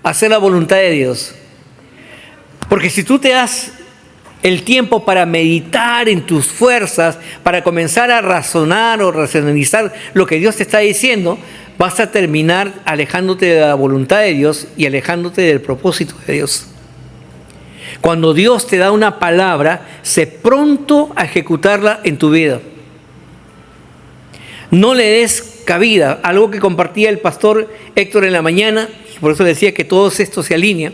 a hacer la voluntad de Dios. Porque si tú te das el tiempo para meditar en tus fuerzas, para comenzar a razonar o racionalizar lo que Dios te está diciendo, vas a terminar alejándote de la voluntad de Dios y alejándote del propósito de Dios. Cuando Dios te da una palabra, sé pronto a ejecutarla en tu vida. No le des cabida, algo que compartía el pastor Héctor en la mañana, y por eso decía que todo esto se alinea.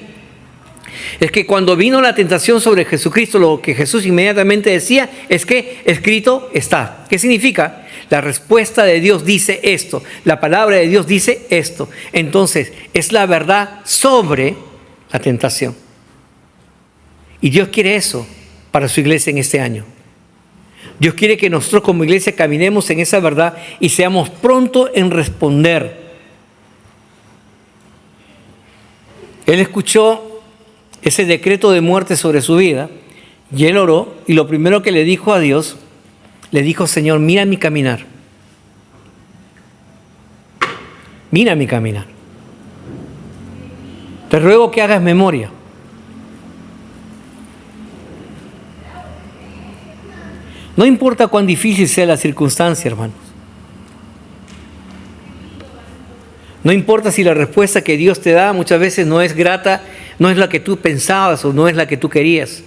es que cuando vino la tentación sobre Jesucristo, lo que Jesús inmediatamente decía es que escrito está. ¿Qué significa? La respuesta de Dios dice esto, la palabra de Dios dice esto. Entonces, es la verdad sobre la tentación. Y Dios quiere eso para su iglesia en este año. Dios quiere que nosotros como iglesia caminemos en esa verdad y seamos prontos en responder. Él escuchó ese decreto de muerte sobre su vida y él oró, y lo primero que le dijo a Dios, le dijo: Señor, mira mi caminar. Mira mi caminar. Te ruego que hagas memoria. No importa cuán difícil sea la circunstancia, hermanos. No importa si la respuesta que Dios te da muchas veces no es grata, no es la que tú pensabas o no es la que tú querías.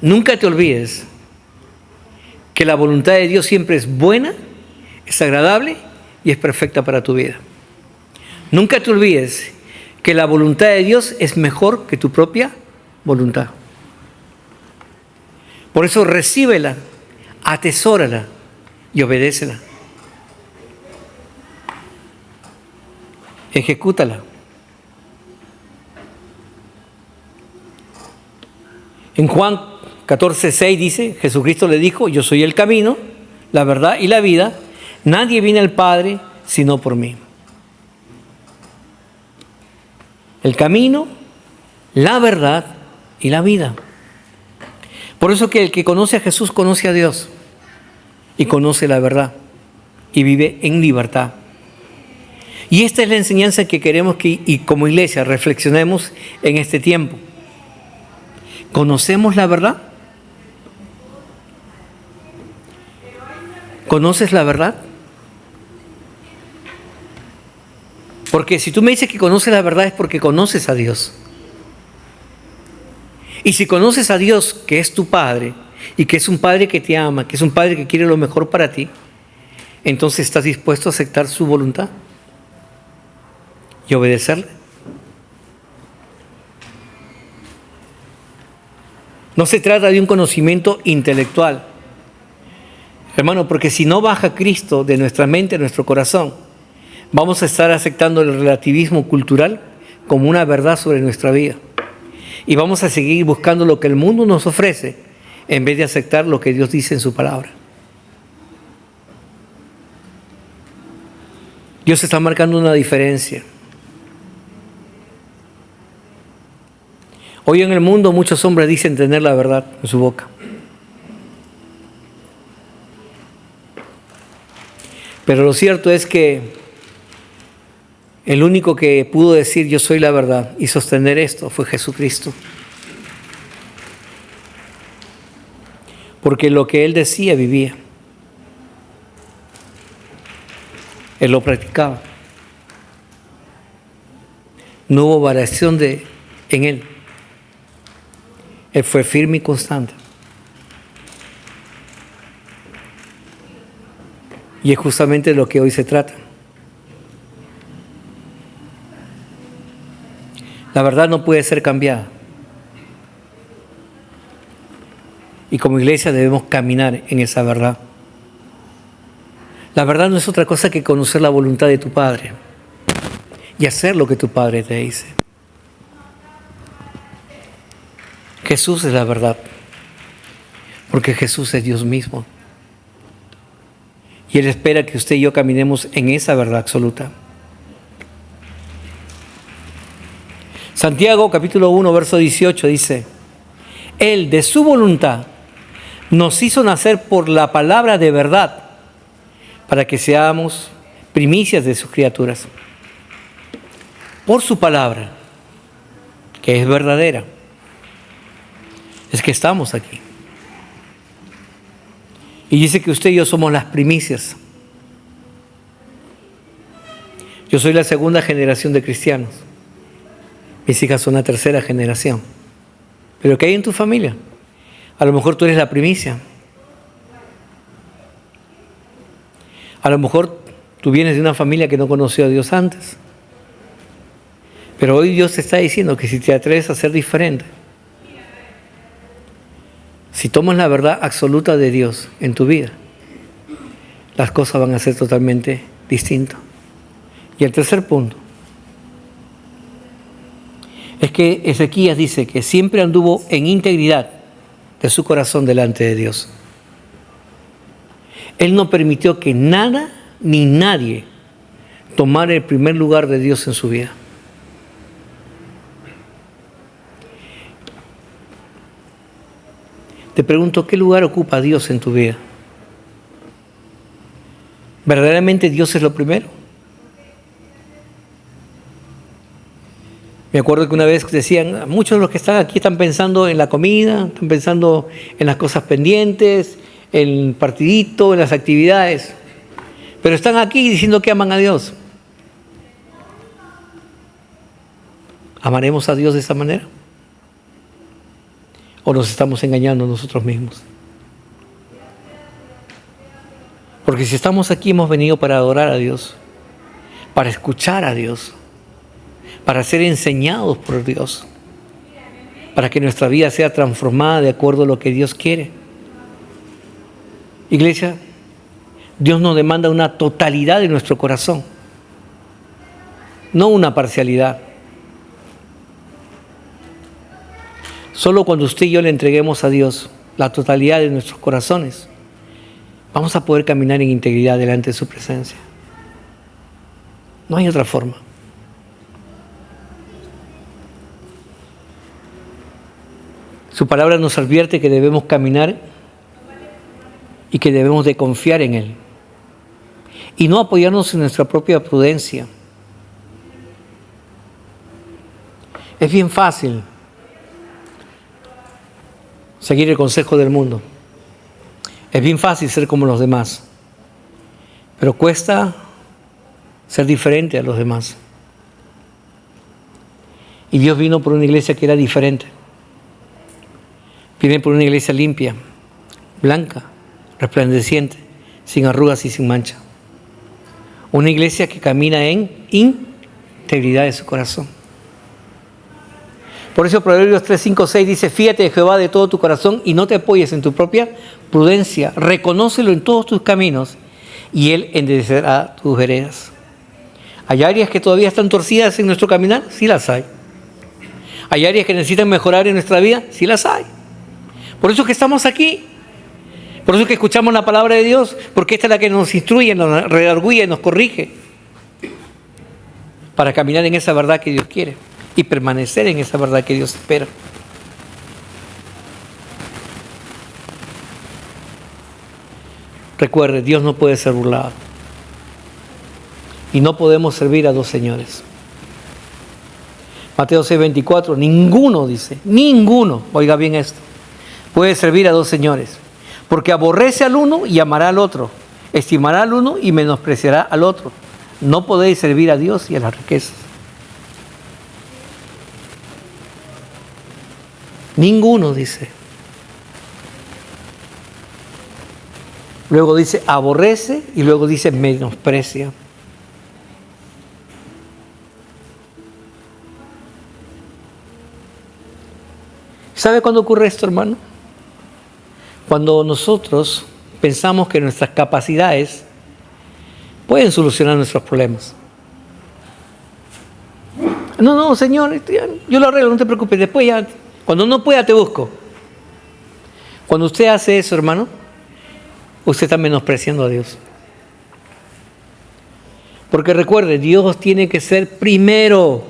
Nunca te olvides que la voluntad de Dios siempre es buena, es agradable y es perfecta para tu vida. Nunca te olvides que la voluntad de Dios es mejor que tu propia voluntad. Por eso recíbela, atesórala y obedécela. Ejecútala. En Juan 14:6 dice, Jesucristo le dijo: yo soy el camino, la verdad y la vida. Nadie viene al Padre sino por mí. El camino, la verdad y la vida. Por eso que el que conoce a Jesús conoce a Dios y conoce la verdad y vive en libertad. Y esta es la enseñanza que queremos que y como iglesia reflexionemos en este tiempo. ¿Conocemos la verdad? ¿Conoces la verdad? Porque si tú me dices que conoces la verdad es porque conoces a Dios. Y si conoces a Dios, que es tu Padre, y que es un Padre que te ama, que es un Padre que quiere lo mejor para ti, entonces ¿estás dispuesto a aceptar su voluntad y obedecerle? No se trata de un conocimiento intelectual, hermano, porque si no baja Cristo de nuestra mente, de nuestro corazón, vamos a estar aceptando el relativismo cultural como una verdad sobre nuestra vida. Y vamos a seguir buscando lo que el mundo nos ofrece en vez de aceptar lo que Dios dice en su palabra. Dios está marcando una diferencia. Hoy en el mundo muchos hombres dicen tener la verdad en su boca. Pero lo cierto es que el único que pudo decir yo soy la verdad y sostener esto fue Jesucristo. Porque lo que Él decía vivía. Él lo practicaba. No hubo variación en Él. Él fue firme y constante. Y es justamente de lo que hoy se trata. La verdad no puede ser cambiada. Y como iglesia debemos caminar en esa verdad. La verdad no es otra cosa que conocer la voluntad de tu Padre y hacer lo que tu Padre te dice. Jesús es la verdad, porque Jesús es Dios mismo. Y Él espera que usted y yo caminemos en esa verdad absoluta. Santiago capítulo 1, verso 18 dice: Él de su voluntad nos hizo nacer por la palabra de verdad, para que seamos primicias de sus criaturas. Por su palabra, que es verdadera, es que estamos aquí. Y dice que usted y yo somos las primicias. Yo soy la segunda generación de cristianos. Mis hijas son la tercera generación. Pero ¿qué hay en tu familia? A lo mejor tú eres la primicia. A lo mejor tú vienes de una familia que no conoció a Dios antes. Pero hoy Dios te está diciendo que si te atreves a ser diferente, si tomas la verdad absoluta de Dios en tu vida, las cosas van a ser totalmente distintas. Y el tercer punto es que Ezequías dice que siempre anduvo en integridad de su corazón delante de Dios. Él no permitió que nada ni nadie tomara el primer lugar de Dios en su vida. Te pregunto, ¿qué lugar ocupa Dios en tu vida? ¿Verdaderamente Dios es lo primero? Me acuerdo que una vez decían, muchos de los que están aquí están pensando en la comida, están pensando en las cosas pendientes, en el partidito, en las actividades. Pero están aquí diciendo que aman a Dios. ¿Amaremos a Dios de esa manera? ¿O nos estamos engañando nosotros mismos? Porque si estamos aquí hemos venido para adorar a Dios, para escuchar a Dios, para ser enseñados por Dios, para que nuestra vida sea transformada de acuerdo a lo que Dios quiere. Iglesia, Dios nos demanda una totalidad de nuestro corazón, no una parcialidad. Solo cuando usted y yo le entreguemos a Dios la totalidad de nuestros corazones, vamos a poder caminar en integridad delante de su presencia. No hay otra forma. Su palabra nos advierte que debemos caminar y que debemos de confiar en Él. Y no apoyarnos en nuestra propia prudencia. Es bien fácil seguir el consejo del mundo. Es bien fácil ser como los demás. Pero cuesta ser diferente a los demás. Y Dios vino por una iglesia que era diferente. Viene por una iglesia limpia, blanca, resplandeciente, sin arrugas y sin mancha. Una iglesia que camina en integridad de su corazón. Por eso Proverbios 3, 5, 6 dice, fíate de Jehová de todo tu corazón y no te apoyes en tu propia prudencia. Reconócelo en todos tus caminos y Él enderecerá tus veredas. ¿Hay áreas que todavía están torcidas en nuestro caminar? Sí las hay. ¿Hay áreas que necesitan mejorar en nuestra vida? Sí las hay. Por eso es que estamos aquí. Por eso es que escuchamos la palabra de Dios, porque esta es la que nos instruye, nos redarguye, nos corrige. Para caminar en esa verdad que Dios quiere y permanecer en esa verdad que Dios espera. Recuerde, Dios no puede ser burlado. Y no podemos servir a dos señores. Mateo 6:24, ninguno, dice, ninguno, oiga bien esto, puede servir a dos señores, porque aborrece al uno y amará al otro, estimará al uno y menospreciará al otro. No podéis servir a Dios y a las riquezas. Ninguno, dice. Luego dice aborrece y luego dice menosprecia. ¿Sabe cuándo ocurre esto, hermano? Cuando nosotros pensamos que nuestras capacidades pueden solucionar nuestros problemas. No, Señor, yo lo arreglo, no te preocupes. Después ya, cuando no pueda, te busco. Cuando usted hace eso, hermano, usted está menospreciando a Dios. Porque recuerde, Dios tiene que ser primero.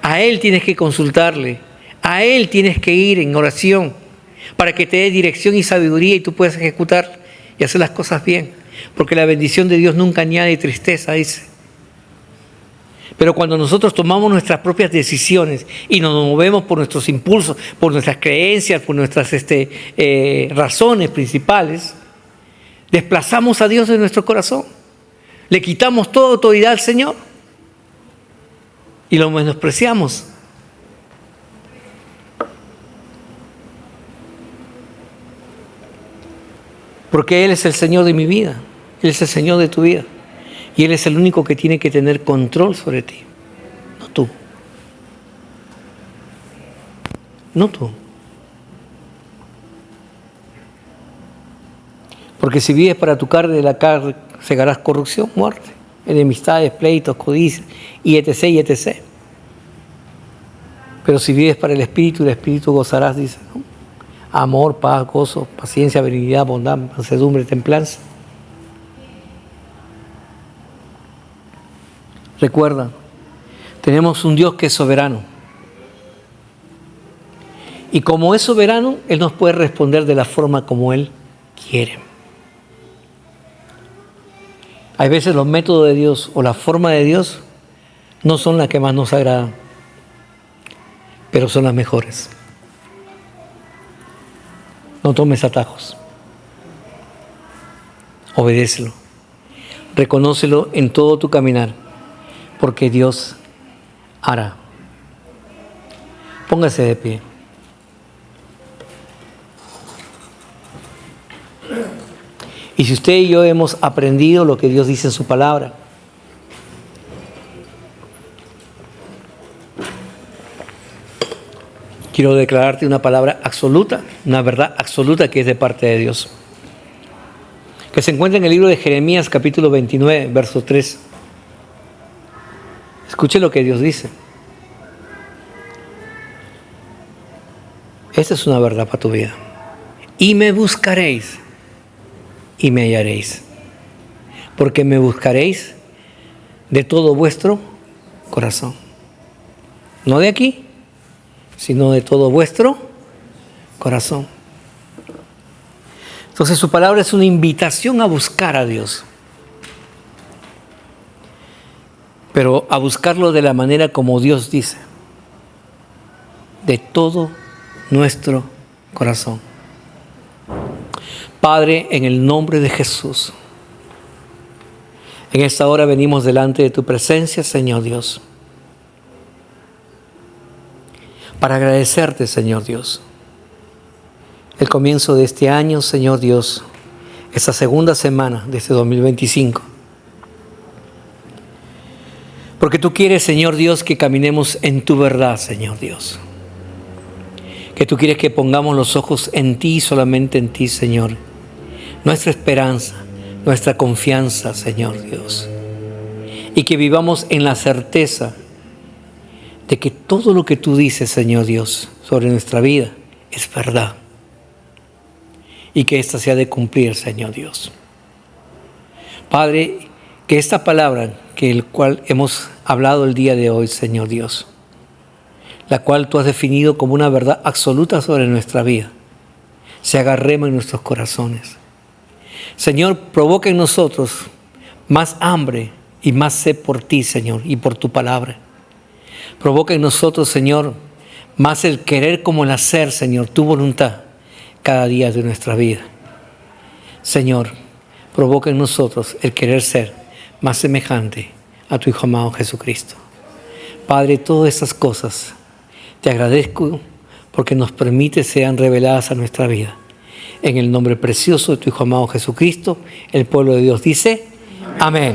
A Él tienes que consultarle. A Él tienes que ir en oración para que te dé dirección y sabiduría y tú puedas ejecutar y hacer las cosas bien. Porque la bendición de Dios nunca añade tristeza, dice. Pero cuando nosotros tomamos nuestras propias decisiones y nos movemos por nuestros impulsos, por nuestras creencias, por nuestras razones principales, desplazamos a Dios de nuestro corazón. Le quitamos toda autoridad al Señor y lo menospreciamos. Porque Él es el Señor de mi vida. Él es el Señor de tu vida. Y Él es el único que tiene que tener control sobre ti. tú. No tú. Porque si vives para tu carne, de la carne segarás corrupción, muerte, enemistades, pleitos, codicias, y etc., y etc. Pero si vives para el Espíritu gozarás, dice, ¿no? Amor, paz, gozo, paciencia, benignidad, bondad, mansedumbre, templanza. Recuerda, tenemos un Dios que es soberano. Y como es soberano, Él nos puede responder de la forma como Él quiere. Hay veces los métodos de Dios o la forma de Dios no son las que más nos agradan, pero son las mejores. No tomes atajos. Obedécelo. Reconócelo en todo tu caminar, porque Dios hará. Póngase de pie. Y si usted y yo hemos aprendido lo que Dios dice en su palabra, quiero declararte una palabra absoluta, una verdad absoluta que es de parte de Dios, que se encuentra en el libro de Jeremías capítulo 29, verso 3. Escuche lo que Dios dice. Esta es una verdad para tu vida. Y me buscaréis y me hallaréis, porque me buscaréis de todo vuestro corazón. No de aquí, sino de todo vuestro corazón. Entonces su palabra es una invitación a buscar a Dios, pero a buscarlo de la manera como Dios dice, de todo nuestro corazón. Padre, en el nombre de Jesús, en esta hora venimos delante de tu presencia, Señor Dios, para agradecerte, Señor Dios, el comienzo de este año, Señor Dios, esta segunda semana de este 2025. Porque tú quieres, Señor Dios, que caminemos en tu verdad, Señor Dios. Que tú quieres que pongamos los ojos en ti, solamente en ti, Señor. Nuestra esperanza, nuestra confianza, Señor Dios. Y que vivamos en la certeza de que todo lo que tú dices, Señor Dios, sobre nuestra vida es verdad. Y que ésta se ha de cumplir, Señor Dios. Padre, que esta palabra, que el cual hemos hablado el día de hoy, Señor Dios, la cual tú has definido como una verdad absoluta sobre nuestra vida, se haga rema en nuestros corazones. Señor, provoca en nosotros más hambre y más sed por ti, Señor, y por tu palabra. Provoca en nosotros, Señor, más el querer como el hacer, Señor, tu voluntad, cada día de nuestra vida. Señor, provoca en nosotros el querer ser más semejante a tu Hijo amado Jesucristo. Padre, todas estas cosas te agradezco porque nos permite sean reveladas a nuestra vida. En el nombre precioso de tu Hijo amado Jesucristo, el pueblo de Dios dice, amén.